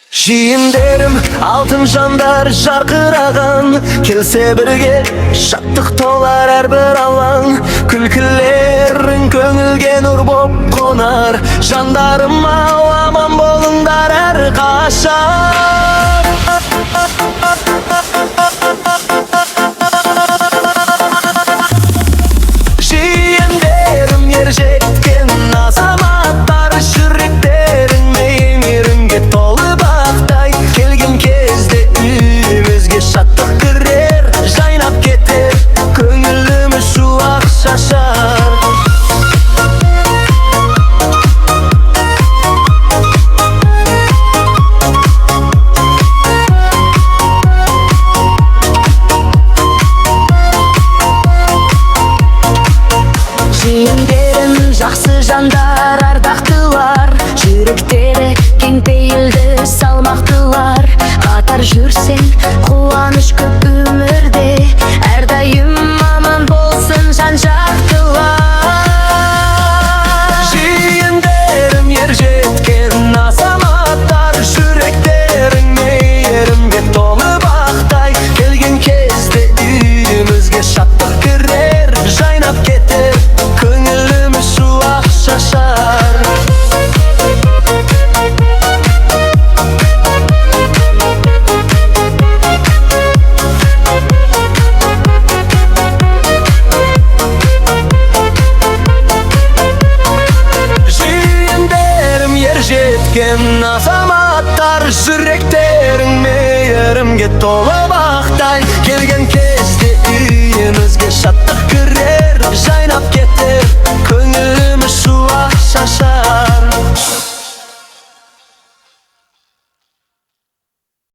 Жиендерім алтын жандар жарқыраған, келсе бірге шаттық толар әрбір алаң. Күлкілерің көңілге нұр боп қонар, жандарым ау аман болыңдар әрқашан. Жиендерім ер жеткен азаматтар, жүректерің мейірімге толы бақтай. Келген кезде үйімізге шаттық кірер, жайнап кетер көңіліміз шуақ шашар. Жиендерім жақсы жандар, ардақтылар, жүректері кең пейілді салмақтылар. Қатар жүрсең қуаныш көп өмірде, әрдайым аман болсын жан-жақтылар. Жиендерім ер жеткен азаматтар, жүректерің мейірімге толы бақтай. Келген кезде үйімізге шаттық кірер, жайнап кетер көңіліміз шуақ шашар. Жиендерім ер жеткен азаматтар, жүректерің мейірімге толы бақтай. Келген кезде үйімізге шаттық кірер, жайнап кетер көңіліміз шуақ шашар.